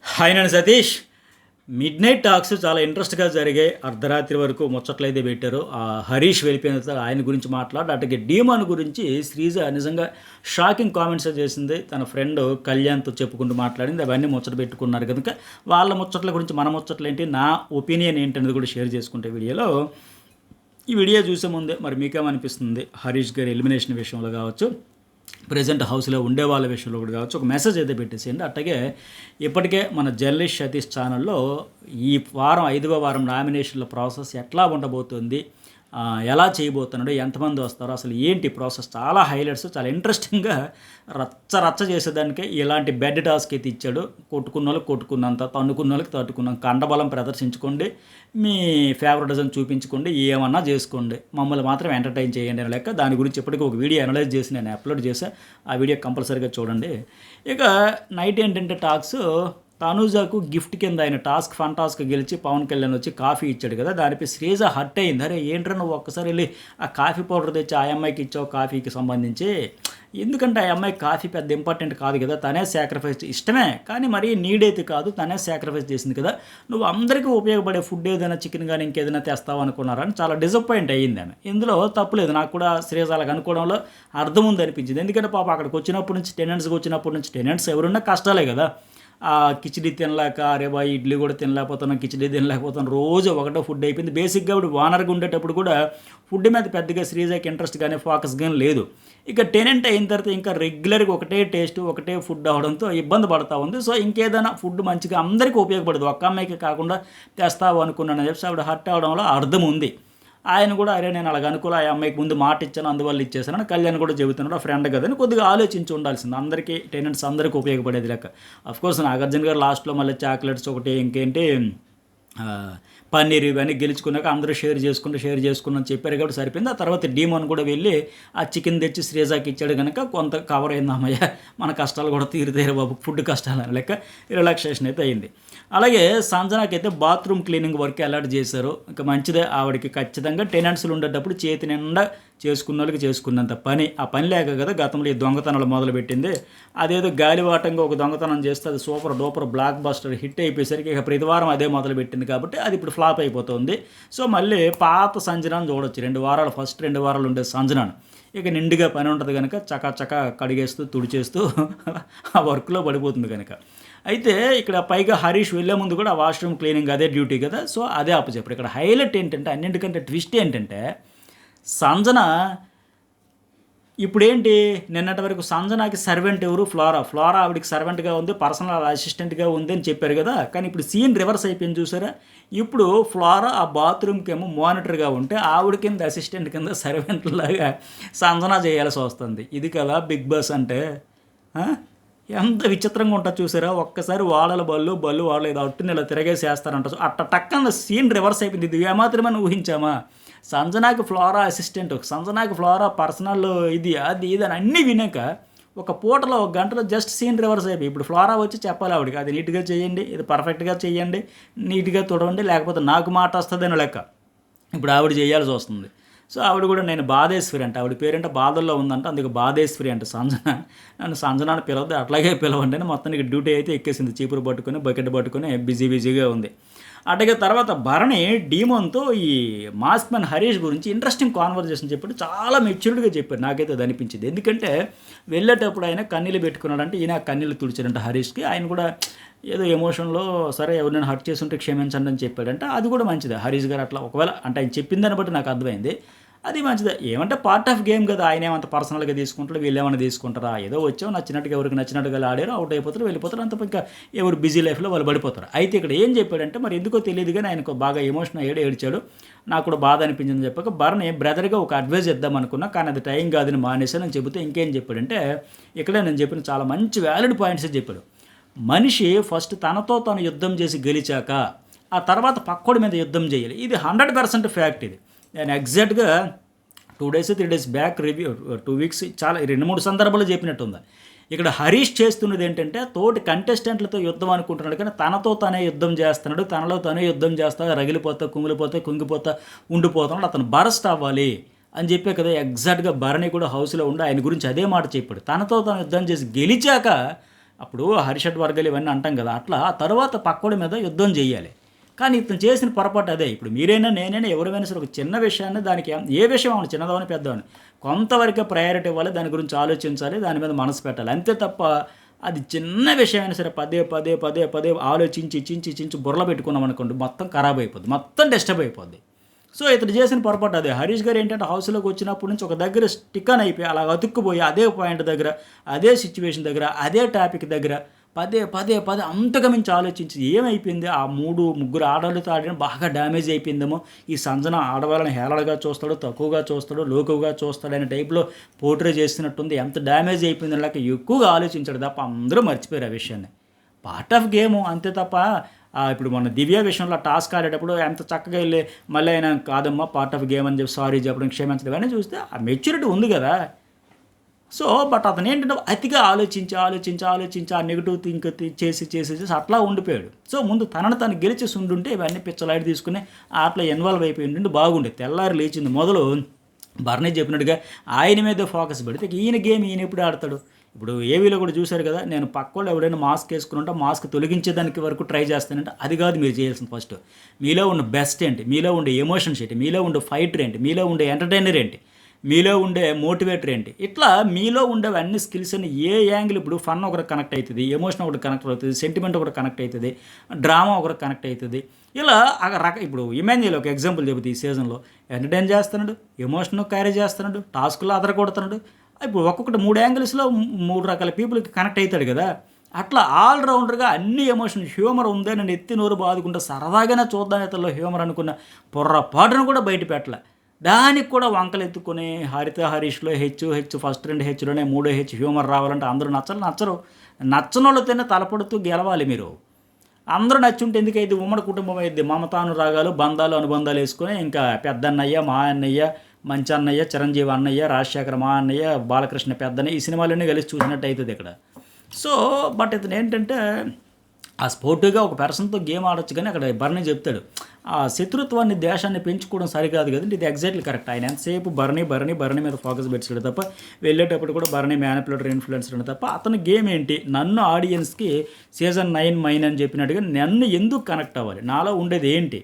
Hi నేను Satish. Mid night talks చాలా ఇంట్రెస్ట్గా జరిగాయి. అర్ధరాత్రి వరకు ముచ్చట్లయితే పెట్టారు. హరీష్ వెళ్ళిపోయిన తర్వాత ఆయన గురించి మాట్లాడు, అటుకి డీమాన్ గురించి శ్రీజ నిజంగా షాకింగ్ కామెంట్స్ చేసింది. తన ఫ్రెండ్ కళ్యాణ్తో చెప్పుకుంటూ మాట్లాడింది. అవన్నీ ముచ్చట పెట్టుకున్నారు కనుక వాళ్ళ ముచ్చట్ల గురించి మన ముచ్చట్లు ఏంటి, నా ఒపీనియన్ ఏంటనేది కూడా షేర్ చేసుకుంటే వీడియోలో. ఈ వీడియో చూసే ముందే మరి మీకేమనిపిస్తుంది హరీష్ గారి ఎలిమినేషన్ విషయంలో కావచ్చు, ప్రజెంట్ హౌస్లో ఉండే వాళ్ళ విషయంలో కూడా కావచ్చు, ఒక మెసేజ్ అయితే పెట్టేసేయండి. అట్లాగే ఇప్పటికే మన జర్నలిస్ట్ సతీష్ ఛానల్లో ఈ వారం 5వ వారం నామినేషన్ల ప్రాసెస్ ఎట్లా ఉండబోతుంది, ఎలా చేయబోతున్నాడు, ఎంతమంది వస్తారో, అసలు ఏంటి ప్రాసెస్, చాలా హైలైట్స్, చాలా ఇంట్రెస్టింగ్గా రచ్చ చేసేదానికే ఇలాంటి బెడ్ టాస్క్ అయితే ఇచ్చాడు. కొట్టుకున్న వాళ్ళకి కొట్టుకున్నంత, తన్నుకున్న వాళ్ళకి తట్టుకున్నాం, కండబలం ప్రదర్శించుకోండి, మీ ఫేవరెటిజం చూపించుకోండి, ఏమన్నా చేసుకోండి, మమ్మల్ని మాత్రం ఎంటర్టైన్ చేయండి అని లెక్క. దాని గురించి ఇప్పటికీ ఒక వీడియో అనలైజ్ చేసి నేను అప్లోడ్ చేశాను. ఆ వీడియో కంపల్సరీగా చూడండి. ఇక నైట్ ఏంటంటే టాక్స్, తనూజాకు గిఫ్ట్ కింద ఆయన ఫన్ టాస్క్ గెలిచి పవన్ కళ్యాణ్ వచ్చి కాఫీ ఇచ్చాడు కదా, దానిపై శ్రీజ హర్ట్ అయింది. అరే ఏంట్రా నువ్వు ఒక్కసారి వెళ్ళి ఆ కాఫీ పౌడర్ తెచ్చి ఆ అమ్మాయికి ఇచ్చావు కాఫీకి సంబంధించి, ఎందుకంటే ఆ అమ్మాయికి కాఫీ పెద్ద ఇంపార్టెంట్ కాదు కదా, తనే సాక్రిఫైస్ ఇష్టమే కానీ మరీ నీడైతే కాదు, తనే సాక్రిఫైస్ చేసింది కదా, నువ్వు అందరికీ ఉపయోగపడే ఫుడ్ ఏదైనా చికెన్ కానీ ఇంకేదైనా తెస్తావు అనుకున్నారని చాలా డిసప్పాయింట్ అయ్యింది ఆమె. ఇందులో తప్పులేదు, నాకు కూడా శ్రీజ అలాగ అనుకోవడంలో అర్థం ఉంది అనిపించింది. ఎందుకంటే పాప అక్కడికి వచ్చినప్పటి నుంచి టెనెంట్స్ ఎవరున్నా కష్టాలే కదా. కిచిడి తినలేక, అరే బాయ్ ఇడ్లీ కూడా తినలేకపోతున్నాం, కిచిడి తినలేకపోతున్నాం, రోజు ఒకటో ఫుడ్ అయిపోయింది. బేసిక్గా ఇప్పుడు ఓనర్గా ఉండేటప్పుడు కూడా ఫుడ్ మీద పెద్దగా శ్రీజాకి ఇంట్రెస్ట్ కానీ ఫోకస్ కానీ లేదు. ఇక టెనెంట్ అయిన తర్వాత ఇంకా రెగ్యులర్గా ఒకటే టేస్ట్ ఒకటే ఫుడ్ అవడంతో ఇబ్బంది పడతా ఉంది. సో ఇంకేదైనా ఫుడ్ మంచిగా అందరికీ ఉపయోగపడదు, ఒక్క అమ్మాయికి కాకుండా తెస్తావు అనుకున్నానని చెప్పి ఆవిడ హర్ట్ అవడంలో అర్థం ఉంది. ఆయన కూడా అరే నేను అలాగ అనుకూల ఆ అమ్మాయికి ముందు మాట ఇచ్చాను అందువల్ల ఇచ్చేసాను కళ్యాణ్ కూడా చెబుతున్నాడు, ఆ ఫ్రెండ్ కదని కొద్దిగా ఆలోచించి ఉండాల్సింది. అందరికీ టెనెంట్స్ అందరికీ ఉపయోగపడేది లెక్క. అఫ్కోర్స్ నాగార్జున గారు లాస్ట్లో మళ్ళీ చాక్లెట్స్ ఒకటి ఇంకేంటి పన్నీర్ ఇవన్నీ గెలుచుకున్నాక అందరూ షేర్ చేసుకున్నాను చెప్పారు కాబట్టి సరిపోయింది. ఆ తర్వాత డీమోన్ కూడా వెళ్ళి ఆ చికెన్ తెచ్చి శ్రీజాకి ఇచ్చాడు కనుక కొంత కవర్ అయింది. అమ్మయ్య మన కష్టాలు కూడా తీరుతారు బాబు, ఫుడ్ కష్టాలు అని లెక్క రిలాక్సేషన్ అయితే అయింది. అలాగే సంజనాకి అయితే బాత్రూమ్ క్లీనింగ్ వర్క్ అలర్ట్ చేశారు. ఇంకా మంచిదే, ఆవిడకి ఖచ్చితంగా టెనెంట్స్లు ఉండేటప్పుడు చేతి నిండా చేసుకున్న వాళ్ళకి చేసుకున్నంత పని, ఆ పని లేక కదా గతంలో ఈ దొంగతనాలు మొదలుపెట్టింది. అదేదో గాలివాటంగా ఒక దొంగతనం చేస్తే అది super duper block buster hit అయిపోయేసరికి ఇక ప్రతి వారం అదే మొదలుపెట్టింది కాబట్టి అది ఇప్పుడు ఫ్లాప్ అయిపోతుంది. సో మళ్ళీ పాత సంజనాన్ని చూడొచ్చు, 2 వారాలు ఫస్ట్ 2 వారాలు ఉండే సంజనాను. ఇక నిండుగా పని ఉంటుంది కనుక చకా కడిగేస్తూ తుడిచేస్తూ ఆ వర్క్లో పడిపోతుంది కనుక. అయితే ఇక్కడ పైగా హరీష్ వెళ్ళే ముందు కూడా వాష్రూమ్ క్లీనింగ్ అదే డ్యూటీ కదా, సో అదే అప్పచెప్పారు. ఇక్కడ హైలైట్ ఏంటంటే అన్నింటికంటే ట్విస్ట్ ఏంటంటే సంజన ఇప్పుడేంటి, నిన్నటి వరకు సంజనాకి సర్వెంట్ ఎవరు, ఫ్లోరా ఆవిడికి సర్వెంట్గా ఉంది, పర్సనల్ అసిస్టెంట్గా ఉంది అని చెప్పారు కదా. కానీ ఇప్పుడు సీన్ రివర్స్ అయిపోయింది చూసారా. ఇప్పుడు ఫ్లోరా ఆ బాత్రూమ్కి ఏమో మానిటర్గా ఉంటే ఆవిడ కింద అసిస్టెంట్ కింద సర్వెంట్ లాగా సంజన చేయాల్సి వస్తుంది. ఇది కదా బిగ్ బాస్ అంటే. ఎంత విచిత్రంగా ఉంటుంది చూసారా. ఒక్కసారి బళ్ళు వాళ్ళు ఏదో అట్టుని ఇలా తిరగేసేస్తారంట. అట్ట టక్కన సీన్ రివర్స్ అయిపోయింది. ఇది ఏమాత్రమని ఊహించామా. సంజనాకి ఫ్లోరా అసిస్టెంట్, సంజనాకి ఫ్లోరా పర్సనల్, ఇది అది అని అన్నీ వినాక ఒక పూటలో 1 గంటలో జస్ట్ సీన్ రివర్స్ అయిపోయి ఇప్పుడు ఫ్లోరా వచ్చి చెప్పాలి ఆవిడకి, అది నీట్గా చేయండి, ఇది పర్ఫెక్ట్గా చేయండి, నీట్గా తుడవండి, లేకపోతే నాకు మాట వస్తుంది అని లెక్క. ఇప్పుడు ఆవిడ చేయాల్సి వస్తుంది. సో ఆవిడ కూడా నేను బాధేశ్వరి అంట, ఆవిడ పేరంటే బాధల్లో ఉందంట, అందుకు బాధేశ్వరి అంట సంజన. నన్ను సంజనాన్ని పిలవద్దు, అట్లాగే పిలవండి అని మొత్తానికి డ్యూటీ అయితే ఎక్కేసింది. చీపురు పట్టుకొని బకెట్ పట్టుకొని బిజీగా ఉంది. అట్లాగే తర్వాత భరణి డీమోన్తో ఈ మాస్క్ మ్యాన్ హరీష్ గురించి ఇంట్రెస్టింగ్ కాన్వర్జేషన్ చెప్పాడు. చాలా మెచ్యూర్డ్గా చెప్పాడు, నాకైతే అది అనిపించింది. ఎందుకంటే వెళ్ళేటప్పుడు ఆయన కన్నీళ్ళు పెట్టుకున్నాడంటే ఈయన కన్నీళ్ళు తుడిచాడంట హరీష్కి. ఆయన కూడా ఏదో ఎమోషన్లో సరే ఎవరినైనా హర్ట్ చేస్తుంటే క్షమించండి అని చెప్పాడంటే అది కూడా మంచిదే. హరీష్ గారు అట్లా ఒకవేళ అంటే ఆయన చెప్పిందని బట్టి నాకు అర్థమైంది, అది మంచిదే. ఏమంటే పార్ట్ ఆఫ్ గేమ్ కదా, ఆయన ఏమంత పర్సనల్గా తీసుకుంటారు, వీళ్ళు ఏమైనా తీసుకుంటారా, ఏదో వచ్చావు నచ్చినట్టుగా ఎవరికి నచ్చినట్టుగా ఆడారు, అవుట్ అయిపోతారు, వెళ్ళిపోతారు, అంత ఇంకా ఎవరు బిజీ లైఫ్లో వాళ్ళు పడిపోతారు. అయితే ఇక్కడ ఏం చెప్పాడంటే మరి ఎందుకో తెలియదు కానీ ఆయనకు బాగా ఎమోషన్ అయ్యాడు, ఏడ్చాడు, నాకు కూడా బాధ అనిపించిందని చెప్పాక భరణి బ్రదర్గా ఒక అడ్వైజ్ ఇద్దాం అనుకున్నా కానీ అది టైం కాదని మానేసాను అని చెబితే ఇంకేం చెప్పాడంటే ఇక్కడే నేను చెప్పిన చాలా మంచి వ్యాలిడ్ పాయింట్స్ చెప్పాడు. మనిషి ఫస్ట్ తనతో తాను యుద్ధం చేసి గెలిచాక ఆ తర్వాత పక్కోడి మీద యుద్ధం చేయాలి. ఇది 100% ఫ్యాక్ట్. ఇది నేను ఎగ్జాక్ట్గా 2 days 3 days back review 2 weeks చాలా 2-3 సందర్భాలు చెప్పినట్టుంది. ఇక్కడ హరీష్ చేస్తున్నది ఏంటంటే తోటి కంటెస్టెంట్లతో యుద్ధం అనుకుంటున్నాడు కానీ తనతో తనే యుద్ధం చేస్తున్నాడు, తనలో తనే యుద్ధం చేస్తా రగిలిపోతా కుమిలిపోతా కుంగిపోతా ఉండిపోతున్నాడు, అతను బరస్ట్ అవ్వాలి అని చెప్పే కదా. ఎగ్జాక్ట్గా భరణి కూడా హౌస్లో ఉండి ఆయన గురించి అదే మాట చెప్పాడు. తనతో తను యుద్ధం చేసి గెలిచాక అప్పుడు హరిషడ్ వర్గాలు ఇవన్నీ అంటాం కదా, అట్లా ఆ తర్వాత పక్కోడి మీద యుద్ధం చేయాలి. కానీ ఇతను చేసిన పొరపాటు అదే. ఇప్పుడు మీరైనా నేనైనా ఎవరైనా సరే ఒక చిన్న విషయాన్ని దానికి ఏ విషయం అవును చిన్నదవని పెద్దవని కొంతవరకే ప్రయారిటీ ఇవ్వాలి, దాని గురించి ఆలోచించాలి, దాని మీద మనసు పెట్టాలి, అంతే తప్ప అది చిన్న విషయమైనా సరే పదే పదే పదే పదే ఆలోచించి చించి చించి బుర్రలో పెట్టుకున్నాం అనుకోండి మొత్తం ఖరాబ్ అయిపోద్ది, మొత్తం డిస్టర్బ్ అయిపోద్ది. సో ఇతను చేసిన పొరపాటు అదే. హరీష్ గారు ఏంటంటే హౌస్లోకి వచ్చినప్పటి నుంచి ఒక దగ్గర స్టిక్ అని అయిపోయి అలా అతుక్కుపోయి అదే పాయింట్ దగ్గర, అదే సిచ్యువేషన్ దగ్గర, అదే టాపిక్ దగ్గర పదే పదే పదే అంతగా మించి ఆలోచించి ఏమైపోయింది, ఆ ముగ్గురు ఆడవాళ్ళతో ఆడిన బాగా డ్యామేజ్ అయిపోయిందేమో, ఈ సంజన ఆడవాళ్ళని హేళనగా చూస్తాడు, తక్కువగా చూస్తాడు, లోకుగా చూస్తాడు అనే టైప్లో పోర్ట్రే చేస్తున్నట్టుంది. ఎంత డ్యామేజ్ అయిపోయింది లేక ఎక్కువగా ఆలోచించాడు తప్ప అందరూ మర్చిపోయారు ఆ విషయాన్ని. పార్ట్ ఆఫ్ గేము అంతే తప్ప ఇప్పుడు మన దివ్య విషయంలో టాస్క్ ఆడేటప్పుడు ఎంత చక్కగా వెళ్ళి మళ్ళీ ఆయన కాదమ్మా పార్ట్ ఆఫ్ గేమ్ అని చెప్పి సారీ చెప్పడం, క్షమించడం అని చూస్తే ఆ మెచ్యూరిటీ ఉంది కదా. సో బట్ అతను ఏంటంటే అతిగా ఆలోచించి ఆలోచించి ఆలోచించి ఆ నెగిటివ్ థింక్ చేసి చేసి చేసి అట్లా ఉండిపోయాడు. సో ముందు తనను తను గెలిచేసి ఉండుంటే ఇవన్నీ పిచ్చలైట్ తీసుకుని ఆటలో ఇన్వాల్వ్ అయిపోయి ఉండి బాగుండే. తెల్లారి లేచింది మొదలు బర్నీ చెప్పినట్టుగా ఆయన మీద ఫోకస్ పెడితే ఈయన గేమ్ ఈయన ఎప్పుడు ఆడతాడు. ఇప్పుడు ఏవీలో కూడా చూశారు కదా, నేను పక్కోళ్ళు ఎవడైనా మాస్క్ వేసుకుని మాస్క్ తొలగించేదానికి వరకు ట్రై చేస్తానంటే అది కాదు మీరు చేయాల్సింది. ఫస్ట్ మీలో ఉన్న బెస్ట్ ఏంటి, మీలో ఉండే ఎమోషన్స్ ఏంటి, మీలో ఉండే ఫైటర్ ఏంటి, మీలో ఉండే ఎంటర్టైనర్ ఏంటి, మీలో ఉండే మోటివేటర్ ఏంటి, ఇట్లా మీలో ఉండేవి అన్ని స్కిల్స్ అని ఏ యాంగిల్. ఇప్పుడు ఫన్ ఒకటి కనెక్ట్ అవుతుంది, ఎమోషన్ ఒకటి కనెక్ట్ అవుతుంది, సెంటిమెంట్ ఒకటి కనెక్ట్ అవుతుంది, డ్రామా ఒకటి కనెక్ట్ అవుతుంది. ఇలా ఇప్పుడు ఇమాన్యుయల్ ఒక ఎగ్జాంపుల్ చెబుతుంది. ఈ సీజన్లో ఎంటర్టైన్ చేస్తున్నాడు, ఎమోషన్ క్యారీ చేస్తున్నాడు, టాస్క్లో అదర కొడుతున్నాడు. ఇప్పుడు ఒక్కొక్కటి 3 యాంగిల్స్లో 3 రకాల పీపుల్కి కనెక్ట్ అవుతాడు కదా. అట్లా ఆల్రౌండర్గా అన్ని ఎమోషన్ హ్యూమర్ ఉందే, నేను ఎత్తి నోరు బాదుకుంటే సరదాగానే చూద్దాం ఇతరులో హ్యూమర్ అనుకున్న పొర్రపాటును కూడా బయట పెట్టలే. దానికి కూడా వంకలు ఎత్తుకొని హరిత హరీష్లో హెచ్ ఫస్ట్ 2 హెచ్లోనే 3 హెచ్ హ్యూమర్ రావాలంటే అందరూ నచ్చరు. నచ్చనోళ్ళతోనే తలపడుతూ గెలవాలి మీరు. అందరూ నచ్చుంటే ఎందుకైతే ఉమ్మడి కుటుంబం అయింది, మమతానురాగాలు బంధాలు అనుబంధాలు వేసుకొని ఇంకా పెద్దన్నయ్య, మా అన్నయ్య, మంచి అన్నయ్య, చిరంజీవి అన్నయ్య, రాజశేఖర మా అన్నయ్య, బాలకృష్ణ పెద్దన్నయ్య, ఈ సినిమాలన్నీ కలిసి చూసినట్టు అవుతుంది ఇక్కడ. సో బట్ ఇతను ఏంటంటే ఆ స్పోర్టివ్గా ఒక పర్సన్తో గేమ్ ఆడొచ్చు, కానీ అక్కడ బర్నీ చెప్తాడు ఆ శత్రుత్వాన్ని ద్వేషాన్ని పెంచుకోవడం సరికాదు కదండి. ఇది ఎగ్జాక్ట్లీ కరెక్ట్. ఆయన ఎంతసేపు బర్నీ మీద ఫోకస్ పెట్టాడు తప్ప వెళ్ళేటప్పుడు కూడా బర్నీ మ్యానిపులేటర్ ఇన్ఫ్లుయెన్సర్ తప్ప అతని గేమ్ ఏంటి, నన్ను ఆడియన్స్కి సీజన్ 9 మైన్ అని చెప్పినట్టుగా నన్ను ఎందుకు కనెక్ట్ అవ్వాలి, నాలో ఉండేది ఏంటి,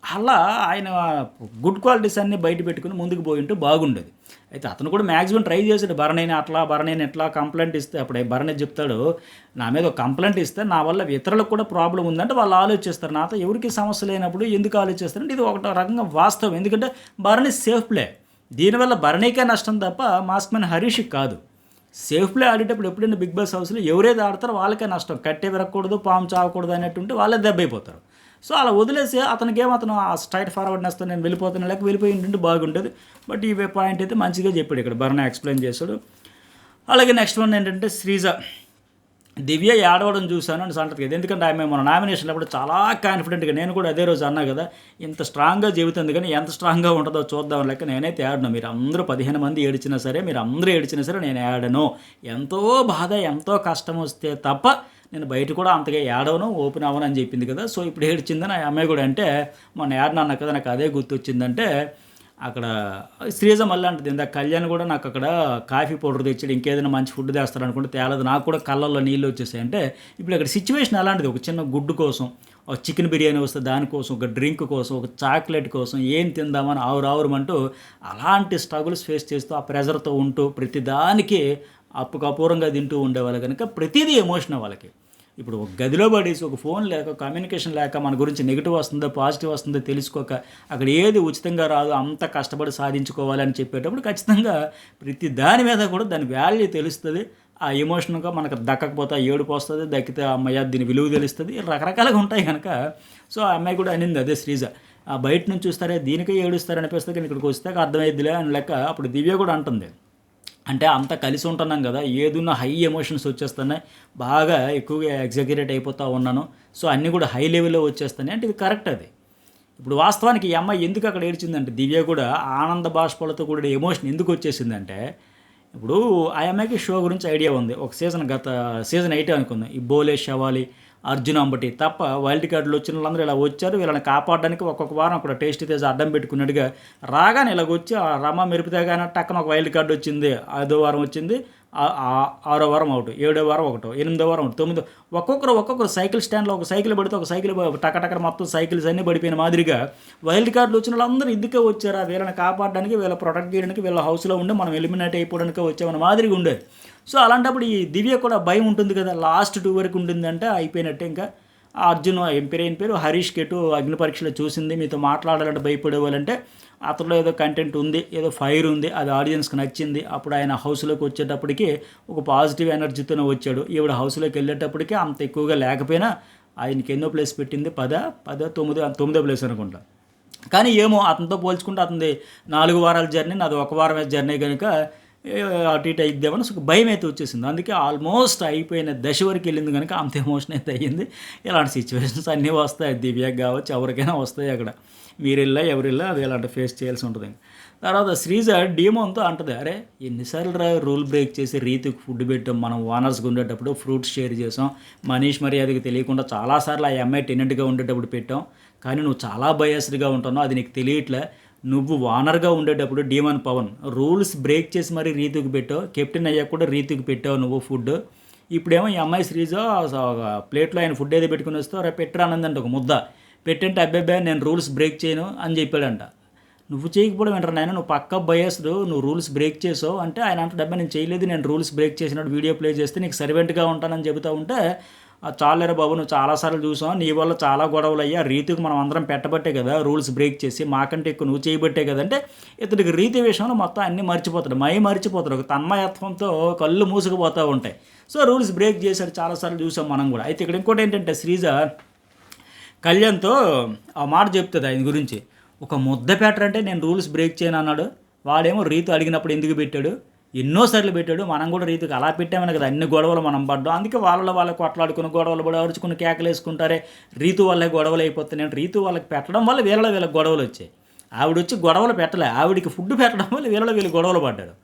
అలా ఆయన గుడ్ క్వాలిటీస్ అన్నీ బయట పెట్టుకుని ముందుకు పోయి ఉంటే బాగుండేది. అయితే అతను కూడా మ్యాక్సిమం ట్రై చేశాడు. బర్నీని ఎట్లా కంప్లైంట్ ఇస్తే అప్పుడే బర్నీ చెప్తాడు, నా మీద ఒక కంప్లైంట్ ఇస్తే నా వల్ల ఇతరులకు కూడా ప్రాబ్లం ఉందంటే వాళ్ళు ఆలోచిస్తారు, నాతో ఎవరికి సమస్య లేనప్పుడు ఎందుకు ఆలోచిస్తారంటే ఇది ఒక రకంగా వాస్తవం. ఎందుకంటే బర్నీ సేఫ్ ప్లే, దీనివల్ల బర్నీకే నష్టం తప్ప మాస్క్ మ్యాన్ హరీష్కి కాదు. సేఫ్ ప్లే ఆడేటప్పుడు ఎప్పుడైనా బిగ్ బాస్ హౌస్లో ఎవరైతే ఆడతారో వాళ్ళకే నష్టం. కట్టే విరగకూడదు, పాము చావకూడదు అన్నట్టుంటే వాళ్ళే దెబ్బ అయిపోతారు. సో అలా వదిలేసి అతను ఆ స్ట్రైట్ ఫార్వర్డ్నెస్తో నేను వెళ్ళిపోతాను లేక వెళ్ళిపోయి ఉంటుంటే బాగుంటుంది. బట్ ఈ పాయింట్ అయితే మంచిగా చెప్పాడు ఇక్కడ, బర్నీ ఎక్స్ప్లెయిన్ చేశాడు. అలాగే నెక్స్ట్ వన్ ఏంటంటే శ్రీజ దివ్య ఏడవడం చూశాను అని అంటది కదా. ఎందుకంటే ఆమె మన నామినేషన్ అప్పుడు చాలా కాన్ఫిడెంట్గా, నేను కూడా అదే రోజు అన్నా కదా, ఇంత స్ట్రాంగ్గా చెబుతుంది కానీ ఎంత స్ట్రాంగ్గా ఉంటుందో చూద్దాం లెక్క నేనైతే ఏడను. మీరు అందరూ 15 మంది ఏడిచినా సరే, మీరు అందరూ ఏడిచినా సరే నేను ఏడను. ఎంతో బాధ ఎంతో కష్టం వస్తే తప్ప నేను బయట కూడా అంతగా ఏడవను, ఓపెన్ అవ్వను అని చెప్పింది కదా. సో ఇప్పుడు ఏడ్చిందని ఆ అమ్మాయి కూడా అంటే మొన్న ఏడనన్నా కదా, నాకు అదే గుర్తొచ్చిందంటే అక్కడ శ్రీజ మళ్ళీ అంటుంది, ఇందాక కళ్యాణ్ కూడా నాకు అక్కడ కాఫీ పౌడర్ తెచ్చాడు, ఇంకేదైనా మంచి ఫుడ్ తెస్తాడు అనుకుంటే తేలదు, నాకు కూడా కళ్ళల్లో నీళ్ళు వచ్చేసాయి. అంటే ఇప్పుడు అక్కడ సిచ్యువేషన్ అలాంటిది, ఒక చిన్న గుడ్డు కోసం, ఒక చికెన్ బిర్యానీ వస్తే దానికోసం, ఒక డ్రింక్ కోసం, ఒక చాక్లెట్ కోసం ఏం తిందామని ఆవురావురమంటూ అలాంటి స్ట్రగుల్స్ ఫేస్ చేస్తూ ఆ ప్రెజర్తో ఉంటూ ప్రతిదానికి అప్పుకపూర్వంగా తింటూ ఉండేవాళ్ళు కనుక ప్రతిదీ ఎమోషన్ వాళ్ళకి. ఇప్పుడు ఒక గదిలో పడేసి ఒక ఫోన్ లేక కమ్యూనికేషన్ లేక మన గురించి నెగిటివ్ వస్తుందో పాజిటివ్ వస్తుందో తెలుసుకోక అక్కడ ఏది ఉచితంగా రాదు అంత కష్టపడి సాధించుకోవాలని చెప్పేటప్పుడు ఖచ్చితంగా ప్రతి దాని మీద కూడా దాని వాల్యూ తెలుస్తుంది. ఆ ఎమోషన్గా మనకు దక్కకపోతే ఏడుపు వస్తుంది, దక్కితే అమ్మాయి దీని విలువ తెలుస్తుంది, రకరకాలుగా ఉంటాయి కనుక. సో ఆ అమ్మాయి కూడా అనింది అదే శ్రీజ, ఆ బయట నుంచి చూస్తారే దీనికే ఏడుస్తారు అనిపిస్తుంది కానీ ఇక్కడికి వస్తే అర్థమైద్దిలే అని లెక్క. అప్పుడు దివ్య కూడా అంటుంది, అంటే అంత కలిసి ఉంటున్నాం కదా, ఏదున్నా హై ఎమోషన్స్ వచ్చేస్తున్నాయి, బాగా ఎక్కువగా ఎగ్జాగరేట్ అయిపోతూ ఉన్నాను, సో అన్నీ కూడా హై లెవెల్లో వచ్చేస్తున్నాయి అంటే ఇది కరెక్ట్. అది ఇప్పుడు వాస్తవానికి ఈ అమ్మాయి ఎందుకు అక్కడ ఏడ్చిందంటే దివ్య కూడా ఆనంద బాష్పాలతో కూడా ఎమోషన్ ఎందుకు వచ్చేసిందంటే, ఇప్పుడు ఆ అమ్మాయికి షో గురించి ఐడియా ఉంది. ఒక సీజన్ 8 అనుకుందాం, ఈ బోలే శవాలి, అర్జున్ అంబటి తప్ప వైల్డ్ కార్డులు వచ్చిన వాళ్ళందరూ ఇలా వచ్చారు, వీళ్ళని కాపాడడానికి ఒక్కొక్క వారం అక్కడ టేస్ట్ తేజ్ అడ్డం పెట్టుకున్నట్టుగా రాగానే ఇలాగ వచ్చి ఆ రమ మెరుపుతాగానే టక్కన ఒక వైల్డ్ కార్డు వచ్చింది, 5వ వారం వచ్చింది, ఆరో వారం అవుట్, ఏడో వారం ఒకటో, ఎనిమిదో వారం ఒకటి, తొమ్మిదో, ఒక్కొక్కరు సైకిల్ స్టాండ్లో ఒక సైకిల్ పడితే ఒక సైకిల్ టకటకర మొత్తం సైకిల్స్ అన్నీ పడిపోయిన మాదిరిగా వైల్డ్ కార్డులు వచ్చిన వాళ్ళందరూ ఇందుకే వచ్చారా, వీళ్ళని కాపాడడానికి, వీళ్ళ ప్రొటెక్ట్ చేయడానికి, వీళ్ళ హౌస్లో ఉండి మనం ఎలిమినేట్ అయిపోవడానికి వచ్చామన్న మాదిరిగా ఉండేది. సో అలాంటప్పుడు ఈ దివ్య కూడా భయం ఉంటుంది కదా, లాస్ట్ 2 వరకు ఉంటుందంటే అయిపోయినట్టే. ఇంకా అర్జున్ ఏం పేరు హరీష్ కెటు అగ్ని పరీక్షలో చూసింది, మీతో మాట్లాడాలంటే భయపడేవాళ్ళంటే అతనిలో ఏదో కంటెంట్ ఉంది, ఏదో ఫైర్ ఉంది, అది ఆడియన్స్కి నచ్చింది. అప్పుడు ఆయన హౌస్లోకి వచ్చేటప్పటికి ఒక పాజిటివ్ ఎనర్జీతోనే వచ్చాడు. ఈవిడ హౌస్లోకి వెళ్ళేటప్పటికి అంత ఎక్కువగా లేకపోయినా ఆయనకి ఎన్నో ప్లేస్ పెట్టింది, 9వ ప్లేస్ అనుకుంటా. కానీ ఏమో అతనితో పోల్చుకుంటే అతనిది 4 వారాల జర్నీ, నాది 1 వారమే జర్నీ కనుక అటు ఇటు అయిద్దామని భయం అయితే వచ్చేసింది. అందుకే ఆల్మోస్ట్ అయిపోయిన దశ వరకు వెళ్ళింది కనుక అంత ఎమోషన్ అయితే అయ్యింది. ఇలాంటి సిచ్యువేషన్స్ అన్నీ వస్తాయి, దివ్యకి కావచ్చు, ఎవరికైనా వస్తాయి. అక్కడ మీరెళ్ళా ఎవరిల్లా అది ఇలాంటి ఫేస్ చేయాల్సి ఉంటుంది. తర్వాత శ్రీజ డీమోన్తో అంటది, అరే ఎన్నిసార్లు రూల్ బ్రేక్ చేసి రీతికి ఫుడ్ పెట్టాం, మనం ఓనర్స్గా ఉండేటప్పుడు ఫ్రూట్స్ షేర్ చేసాం, మనీష్ మర్యాదకి తెలియకుండా చాలాసార్లు ఆ అమ్మాయి టెనెంట్గా ఉండేటప్పుడు పెట్టాం, కానీ నువ్వు చాలా బయాస్డ్గా ఉంటున్నావు, అది నీకు తెలియట్లే. నువ్వు వానర్గా ఉండేటప్పుడు డీమన్ పవన్ రూల్స్ బ్రేక్ చేసి మరీ రీతికి పెట్టావు, కెప్టెన్ అయ్యాక కూడా రీతికి పెట్టావు నువ్వు ఫుడ్. ఇప్పుడేమో ఈ అమ్మాయి శ్రీజ ప్లేట్లో ఆయన ఫుడ్ ఏదో పెట్టుకుని వస్తావు, రేపు పెట్టరానందంట ఒక ముద్ద పెట్టంటే, అబ్బాయి నేను రూల్స్ బ్రేక్ చేయను అని చెప్పాడంట. నువ్వు చేయకపోవడం ఏంటారు నాయన, నువ్వు పక్క బయస్డ్, నువ్వు రూల్స్ బ్రేక్ చేసావు అంటే ఆయన అంటే డబ్బా నేను చేయలేదు, నేను రూల్స్ బ్రేక్ చేసినట్టు వీడియో ప్లే చేస్తే నీకు సర్వెంట్గా ఉంటానని చెబుతూ ఉంటే, చాలేరా బాబు నువ్వు చాలాసార్లు చూసాం, నీ వల్ల చాలా గొడవలు అయ్యా, రీతికి మనం అందరం పెట్టబట్టే కదా రూల్స్ బ్రేక్ చేసి, మాకంటే ఎక్కువ నువ్వు చేయబట్టే కదంటే ఇతనికి రీతి విషయంలో మొత్తం అన్నీ మర్చిపోతాడు, మర్చిపోతాడు, ఒక తన్మయత్వంతో కళ్ళు మూసుకుపోతూ ఉంటాయి. సో రూల్స్ బ్రేక్ చేశాడు చాలాసార్లు చూసాం మనం కూడా. అయితే ఇక్కడ ఇంకోటి ఏంటంటే శ్రీజ కళ్యాణ్తో ఆ మాట చెప్తుంది ఆయన గురించి, ఒక ముద్ద పెట్టరంటే నేను రూల్స్ బ్రేక్ చేయను అన్నాడు, వాడేమో రీతు అడిగినప్పుడు ఎందుకు పెట్టాడు, ఎన్నోసార్లు పెట్టాడు, మనం కూడా రీతికి అలా పెట్టామని కదా అన్ని గొడవలు మనం పడ్డాం. అందుకే వాళ్ళకు కొట్లాడుకుని గొడవలు పడి అరుచుకుని కేకలు వేసుకుంటారే, రీతు వాళ్ళే గొడవలు అయిపోతున్నాయి. రీతు వాళ్ళకి పెట్టడం వల్ల వీళ్ళకి గొడవలు వచ్చాయి. ఆవిడ వచ్చి గొడవలు పెట్టలే, ఆవిడికి ఫుడ్ పెట్టడం వల్ల వీళ్ళు గొడవలు పడ్డాడు.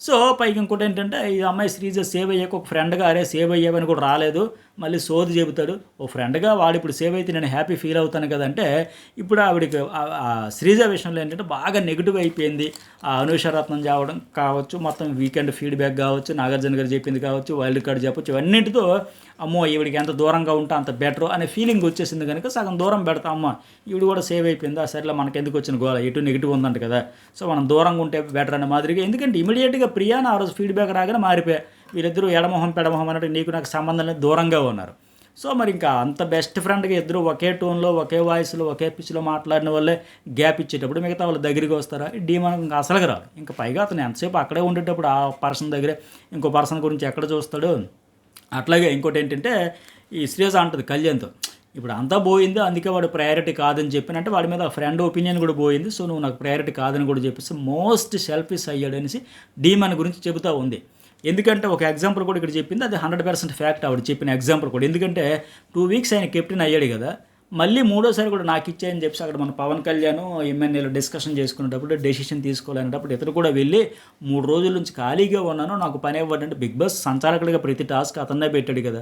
సో పైకి ఇంకోటి ఏంటంటే ఈ అమ్మాయి శ్రీజ సేవ్ అయ్యాక ఒక ఫ్రెండ్గా అరే సేవ్ అయ్యావని కూడా రాలేదు, మళ్ళీ సోది చెబుతాడు. ఓ ఫ్రెండ్గా వాడు ఇప్పుడు సేవ్ అయితే నేను హ్యాపీ ఫీల్ అవుతాను కదంటే, ఇప్పుడు ఆవిడకి శ్రీజ విషయంలో ఏంటంటే బాగా నెగిటివ్ అయిపోయింది. ఆ అనుషరత్నం చావడం కావచ్చు, మొత్తం వీకెండ్ ఫీడ్బ్యాక్ కావచ్చు, నాగార్జున గారు చెప్పింది కావచ్చు, వైల్డ్ కార్డ్ చెప్పొచ్చు, ఇవన్నింటితో అమ్మో ఈవిడికి ఎంత దూరంగా ఉంటే అంత బెటర్ అనే ఫీలింగ్ వచ్చేసింది కనుక సగం దూరం పెడతాం. అమ్మ ఈవిడ కూడా సేవ్ అయిపోయింది, సరేలే మనకెందుకు వచ్చిన గోల, ఎటు నెగిటివ్ ఉందంట కదా, సో మనం దూరంగా ఉంటే బెటర్ అనే మాదిరిగా. ఎందుకంటే ఇమీడియట్గా ప్రియాని ఆ రోజు ఫీడ్బ్యాక్ రాగానే మారిపోయా, వీళ్ళిద్దరూ ఎడమొహం పెడమొహం అన్నట్టు నీకు నాకు సంబంధం లేదు దూరంగా ఉన్నారు. సో మరి ఇంకా అంత బెస్ట్ ఫ్రెండ్గా ఇద్దరు ఒకే టోన్లో, ఒకే వాయిస్లో, ఒకే పిచ్లో మాట్లాడిన వాళ్ళే గ్యాప్ ఇచ్చేటప్పుడు మిగతా వాళ్ళు దగ్గరికి వస్తారా, మనకు ఇంకా అసలుగా రాదు. ఇంకా పైగా అతను ఎంతసేపు అక్కడే ఉండేటప్పుడు ఆ పర్సన్ దగ్గరే ఇంకో పర్సన్ గురించి ఎక్కడ చూస్తాడు. అట్లాగే ఇంకోటి ఏంటంటే ఈ శ్రీజ అంటుంది కళ్యాణ్తో, ఇప్పుడు అంతా పోయింది అందుకే వాడు ప్రయారిటీ కాదని చెప్పినంటే వాడి మీద ఫ్రెండ్ ఒపీనియన్ కూడా పోయింది, సో నువ్వు నాకు ప్రయారిటీ కాదని కూడా చెప్పేసి మోస్ట్ సెల్ఫిష్ అయ్యాడనేసి డీమన్ గురించి చెబుతూ ఉంది. ఎందుకంటే ఒక ఎగ్జాంపుల్ కూడా ఇక్కడ చెప్పింది, అది 100% ఫ్యాక్ట్ ఆవిడ చెప్పిన ఎగ్జాంపుల్ కూడా. ఎందుకంటే 2 వీక్స్ ఆయన కెప్టెన్ అయ్యాడు కదా, మళ్ళీ 3వసారి కూడా నాకు ఇచ్చాయని చెప్పి అక్కడ మన పవన్ కళ్యాణ్ ఎమ్మెల్యేలు డిస్కషన్ చేసుకునేటప్పుడు డెసిషన్ తీసుకోవాలనేటప్పుడు ఇతను కూడా వెళ్ళి 3 రోజుల నుంచి ఖాళీగా ఉన్నాను, నాకు పని ఇవ్వడంటే బిగ్ బాస్ సంచాలకుడిగా ప్రతి టాస్క్ అతన్నే పెట్టాడు కదా.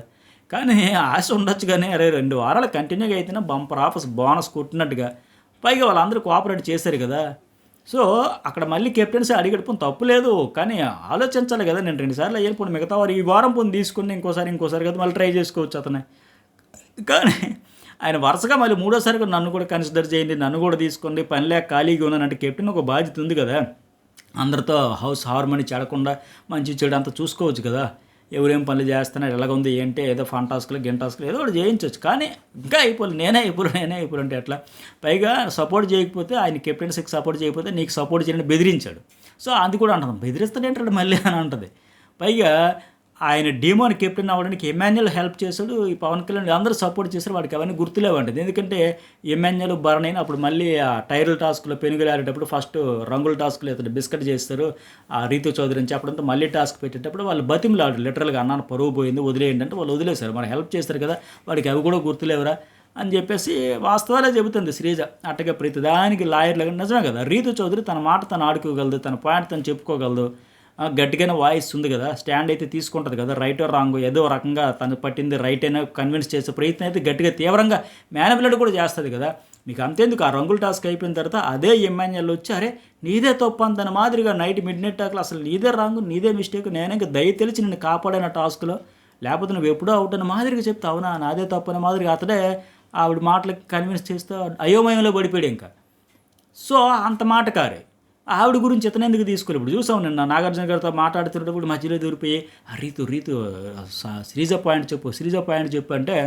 కానీ ఆశ ఉండొచ్చు కానీ అరే 2 వారాలు కంటిన్యూగా అయితేనే బంపర్ ఆఫర్స్ బోనస్ కొట్టినట్టుగా, పైగా వాళ్ళందరూ కోఆపరేట్ చేశారు కదా. సో అక్కడ మళ్ళీ కెప్టెన్సీ అడిగడు, పోనీ తప్పు లేదు కానీ ఆలోచించాలి కదా, నేను 2 సార్లు అయ్యాను, పోనీ మిగతా వారు ఈ వారం పోనీ తీసుకుని ఇంకోసారి కదా మళ్ళీ ట్రై చేసుకోవచ్చు అతనే. కానీ ఆయన వరుసగా మళ్ళీ 3వసారి కూడా నన్ను కూడా కన్సిడర్ చేయండి, నన్ను కూడా తీసుకోండి, పని లేక ఖాళీగా ఉన్నానంటే కెప్టెన్ ఒక బాధ్యత ఉంది కదా, అందరితో హౌస్ హార్మనీ చెడకుండా మంచి చెడు అంతా చూసుకోవచ్చు కదా, ఎవరేం పనులు చేస్తున్నారు ఎలాగుంది ఏంటి, ఏదో ఫన్ టాస్క్లు టాస్క్లు ఏదో ఒకటి చేయించవచ్చు. కానీ ఇంకా నేనే అయిపోరు అంటే ఎట్లా, పైగా సపోర్ట్ చేయకపోతే ఆయన కెప్టెన్సీకి సపోర్ట్ చేయకపోతే నీకు సపోర్ట్ చేయని బెదిరించాడు. సో అది కూడా అంటుంది, బెదిరిస్తాడేంటాడు మళ్ళీ అని అంటుంది. పైగా ఆయన డీమోన్ కెప్టెన్ అవ్వడానికి ఎమాన్యుల్ హెల్ప్ చేశాడు, ఈ పవన్ కళ్యాణ్ అందరూ సపోర్ట్ చేశారు, వాడికి అవన్నీ గుర్తులేవంటుంది. ఎందుకంటే ఎమాన్యుల్ భరణ్ అయినా అప్పుడు మళ్ళీ ఆ టైర్ల టాస్క్లో పెనుగులు ఆడేటప్పుడు ఫస్ట్ రంగుల టాస్క్లో ఇతను బిస్కెట్ చేస్తారు ఆ రీతు చౌదరి అని చెప్పడంతో మళ్ళీ టాస్క్ పెట్టేటప్పుడు వాళ్ళు బతిమలాడు లిటరల్గా అన్నాను పరువు పోయింది వదిలేయండి అంటే వాళ్ళు వదిలేశారు, మరి హెల్ప్ చేస్తారు కదా, వాడికి అవి కూడా గుర్తులేవరా అని చెప్పేసి వాస్తవాలే చెబుతుంది శ్రీజ. అట్టగా ప్రతిదానికి లాయర్లుగా నిజమే కదా, రీతు చౌదరి తన మాట తను ఆడుకోగలదు, తన పాయింట్ తను చెప్పుకోగలదు. గట్టిగానే వాయిస్ ఉంది కదా, స్టాండ్ అయితే తీసుకుంటుంది కదా, రైట్ రాంగ్ ఏదో రకంగా తను పట్టింది రైట్ అయినా కన్విన్స్ చేసే ప్రయత్నం అయితే గట్టిగా తీవ్రంగా మేనిపులేట్ కూడా చేస్తుంది కదా. మీకు అంతేందుకు, ఆ రంగుల టాస్క్ అయిపోయిన తర్వాత అదే ఎమ్మెన్యేలు వచ్చి అరే నీదే తప్పు అంతని మాదిరిగా నైట్ మిడ్ నైట్ టాక్లో అసలు నీదే రాంగ్ నీదే మిస్టేక్, నేనే ఇంకా దయ తెలిసి నిన్ను కాపాడిన టాస్క్లో, లేకపోతే నువ్వు ఎప్పుడో అవుట్ అన్న మాదిరిగా చెప్తా అవునా నాదే తప్పు అనే మాదిరిగా అతడే ఆవిడ మాటలకి కన్విన్స్ చేస్తూ అయోమయంలో పడిపోయాడు ఇంకా. సో అంత మాటకారే ఆవిడ గురించి ఇతను ఎందుకు తీసుకోలేదు. ఇప్పుడు చూసాం నిన్న నాగార్జున గారితో మాట్లాడుతున్నప్పుడు మధ్యలో దూరిపోయి రీతు శ్రీజ పాయింట్ చెప్పు అంటే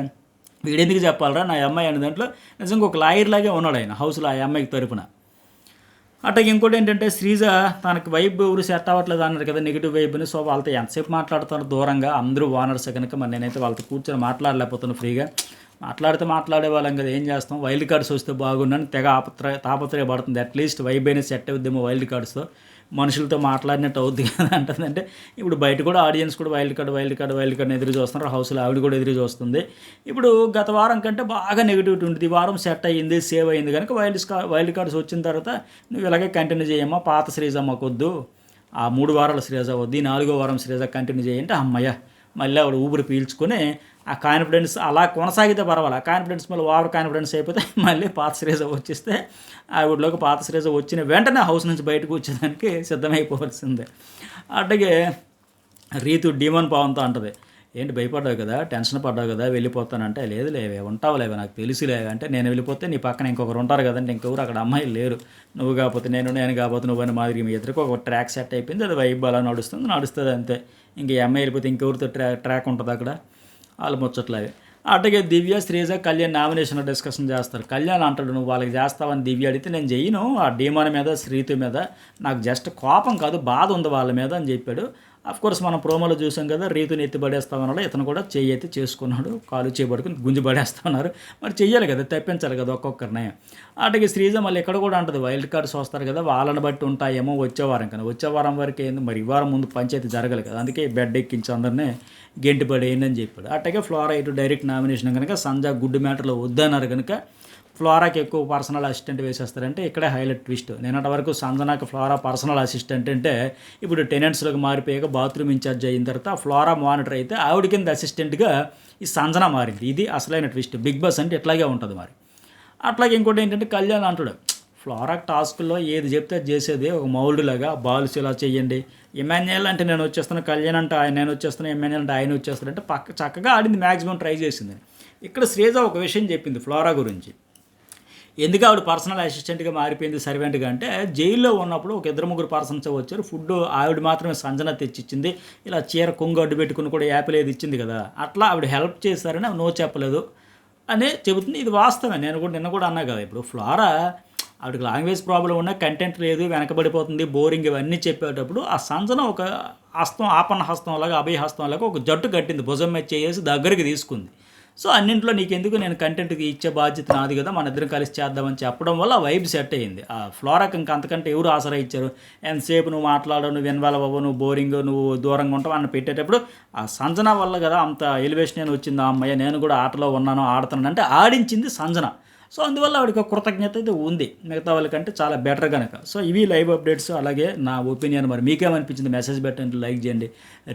వీడెందుకు చెప్పాలరా నా అమ్మాయి అనే దాంట్లో నిజంగా ఒక లాయర్ లాగే ఉన్నాడు ఆయన హౌస్లో ఆ అమ్మాయికి తరపున. అట్లా ఇంకోటి ఏంటంటే శ్రీజ తనకి వైబ్ ఎవరు సెట్ అవ్వట్లేదు అన్నారు కదా, నెగిటివ్ వైబ్ని. సో వాళ్ళతో ఎంతసేపు మాట్లాడుతారు దూరంగా, అందరూ ఓనర్స్ కనుక మరి నేనైతే వాళ్ళతో కూర్చొని మాట్లాడలేకపోతున్నాను ఫ్రీగా. మాట్లాడే వాళ్ళం కదా, ఏం చేస్తాం, వైల్డ్ కార్డ్స్ వస్తే బాగుండని తెగ తాపత్రయపడుతుంది. అట్లీస్ట్ వైబ్ అయినా సెట్ అవుద్దేమో వైల్డ్ కార్డ్స్తో, మనుషులతో మాట్లాడినట్టు అవుద్ది కదా అంటుందంటే. ఇప్పుడు బయట కూడా ఆడియన్స్ కూడా వైల్డ్ కార్డ్ ఎదురు చూస్తున్నారు, హౌస్లో ఆవిడ కూడా ఎదురు చూస్తుంది. ఇప్పుడు గత వారం కంటే బాగా నెగిటివిటీ ఉంటుంది, ఈ వారం సెట్ అయ్యింది సేవ్ అయింది కనుక వైల్డ్ కార్డ్స్ వచ్చిన తర్వాత నువ్వు ఇలాగే కంటిన్యూ చేయమ్మా, పాత శ్రీజమ్మకొద్దు, ఆ 3 వారాల శ్రీజ వద్దు, 4వ వారం శ్రీజ కంటిన్యూ చేయంటే అమ్మయ్య మళ్ళీ ఆవిడ ఊపిరి పీల్చుకొని ఆ కాన్ఫిడెన్స్ అలా కొనసాగితే పర్వాలి. ఆ కాన్ఫిడెన్స్ మళ్ళీ ఓవర్ కాన్ఫిడెన్స్ అయిపోతే మళ్ళీ పాత శ్రీజ వచ్చేస్తే ఆవిడలోకి పాత శ్రీజ వచ్చిన వెంటనే హౌస్ నుంచి బయటకు వచ్చేదానికి సిద్ధమైపోవలసిందే. అట్లాగే రీతు డీమన్ పవన్తో అంటది, ఏంటి భయపడ్డావు కదా, టెన్షన్ పడ్డావు కదా, వెళ్ళిపోతానంటే లేదు లేవే ఉంటావులేవే నాకు తెలుసులేవే అంటే, నేను వెళ్ళిపోతే నీ పక్కన ఇంకొకరు ఉంటారు కదంటే ఇంకెవరు అక్కడ అమ్మాయిలు లేరు, నువ్వు కాకపోతే నేను కాకపోతే నువ్వు అని మాదిరి మీ ఇద్దరికి ఒక ట్రాక్ సెట్ అయిపోయింది, అది వైబ్ అలా నడుస్తుంది అంతే. ఇంక ఈ అమ్మాయి వెళ్ళిపోతే ఇంకెవరితో ట్రాక్ ఉంటుంది అక్కడ, వాళ్ళు ముచ్చట్లేదు. అట్లాగే దివ్య శ్రీజ కళ్యాణ్ నామినేషన్లో డిస్కషన్ చేస్తారు. కళ్యాణ్ అంటాడు నువ్వు వాళ్ళకి చేస్తావని దివ్య అడిగితే నేను చెయ్యను, ఆ డీమాన్ మీద శ్రీతు మీద నాకు జస్ట్ కోపం కాదు బాధ ఉంది వాళ్ళ మీద అని చెప్పాడు. కోర్స్ మనం ప్రోమోలో చూసాం కదా, రీతుని ఎత్తి పడేస్తామన్నాడు, ఇతను కూడా చెయ్యి అయితే చేసుకున్నాడు, కాలు చేయబడుకుని గుంజి పడేస్తున్నారు. మరి చెయ్యాలి కదా, తప్పించాలి కదా ఒక్కొక్కరిని. అట్లాగే శ్రీజ మళ్ళీ ఇక్కడ కూడా అంటుంది వైల్డ్ కార్డ్స్ వస్తారు కదా వాళ్ళని బట్టి ఉంటాయేమో వచ్చే వారం వరకు ఏంది మరి, ఈ వారం ముందు పంచాయతీ జరగాలి కదా, అందుకే బెడ్ ఎక్కించి అందరినీ గెంటి పడేయండి అని చెప్పాడు. అట్లాగే ఫ్లోరా ఇటు డైరెక్ట్ నామినేషన్ కనుక సంజా గుడ్ మ్యాటర్లో వద్దన్నారు కనుక ఫ్లోరాకి ఎక్కువ పర్సనల్ అసిస్టెంట్ వేసేస్తారంటే ఇక్కడే హైలైట్ ట్విస్ట్. నిన్నటి వరకు సంజనాకి ఫ్లోరా పర్సనల్ అసిస్టెంట్ అంటే ఇప్పుడు టెనెంట్స్లోకి మారిపోయాక బాత్రూమ్ ఇన్ఛార్జ్ అయిన తర్వాత ఫ్లోరా మానిటర్ అయితే ఆవిడ కింద అసిస్టెంట్గా ఈ సంజన మారింది. ఇది అసలైన ట్విస్ట్. బిగ్ బాస్ అంటే ఇట్లాగే ఉంటుంది మరి. అట్లాగే ఇంకోటి ఏంటంటే కళ్యాణ్ అంటాడు ఫ్లోరా టాస్క్లో ఏది చెప్తే చేసేది ఒక మౌల్డ్ లాగా బాల్స్ ఇలా చేయండి, ఎమ్మెన్యేల్ అంటే నేను వచ్చేస్తాను, కళ్యాణ్ అంటే నేను వచ్చేస్తాను, ఎమ్మెన్యేల్ అంటే ఆయన వచ్చేస్తాను అంటే చక్కగా ఆడింది, మ్యాక్సిమం ట్రై చేసింది. ఇక్కడ శ్రీజ ఒక విషయం చెప్పింది ఫ్లోరా గురించి, ఎందుకు ఆవిడ పర్సనల్ అసిస్టెంట్గా మారిపోయింది సర్వెంట్గా అంటే, జైల్లో ఉన్నప్పుడు ఒక 2-3 పర్సన్స్ వచ్చారు, ఫుడ్ ఆవిడ మాత్రమే సంజన తెచ్చిచ్చింది, ఇలా చీర కొంగు అడ్డు పెట్టుకుని కూడా యాపిల్ ఏది ఇచ్చింది కదా, అట్లా ఆవిడ హెల్ప్ చేశారని ఆవిడ నో చెప్పలేదు అనే చెబుతుంది. ఇది వాస్తవమే, నిన్న కూడా అన్నా కదా. ఇప్పుడు ఫ్లోరా ఆవిడకి లాంగ్వేజ్ ప్రాబ్లం ఉన్నా, కంటెంట్ లేదు, వెనకబడిపోతుంది, బోరింగ్ ఇవన్నీ చెప్పేటప్పుడు ఆ సంజన ఒక హస్తం ఆపన్న హస్తం లాగా అభయ హస్తం లాగా ఒక జట్టు కట్టింది, భుజం మీద చేసి దగ్గరికి తీసుకుంది. సో అన్నింట్లో నీకెందుకు, నేను కంటెంట్కి ఇచ్చే బాధ్యత నాది కదా, మన ఇద్దరం కలిసి చేద్దామని చెప్పడం వల్ల వైబ్ సెట్ అయ్యింది. ఆ ఫ్లోరాకి ఇంకా అంతకంటే ఎవరు ఆసరా ఇచ్చారు, ఎంతసేపు నువ్వు మాట్లాడవు, నువ్వు ఇన్వాల్వ్ అవ్వవు, నువ్వు బోరింగ్, నువ్వు దూరంగా ఉంటావు అని పెట్టేటప్పుడు ఆ సంజన వల్ల కదా అంత ఎలివేషన్ వచ్చింది. ఆ అమ్మాయి నేను కూడా ఆటలో ఉన్నాను ఆడుతున్నాను అంటే ఆడించింది సంజన. సో అందువల్ల ఆవిడకి కృతజ్ఞత అయితే ఉంది మిగతా వాళ్ళకంటే చాలా బెటర్ కనుక. సో ఇవి లైవ్ అప్డేట్స్, అలాగే నా ఒపీనియన్. మరి మీకేమనిపించింది మెసేజ్ పెట్టండి, లైక్ చేయండి,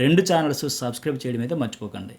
2 ఛానల్స్ సబ్స్క్రైబ్ చేయడం అయితే మర్చిపోకండి.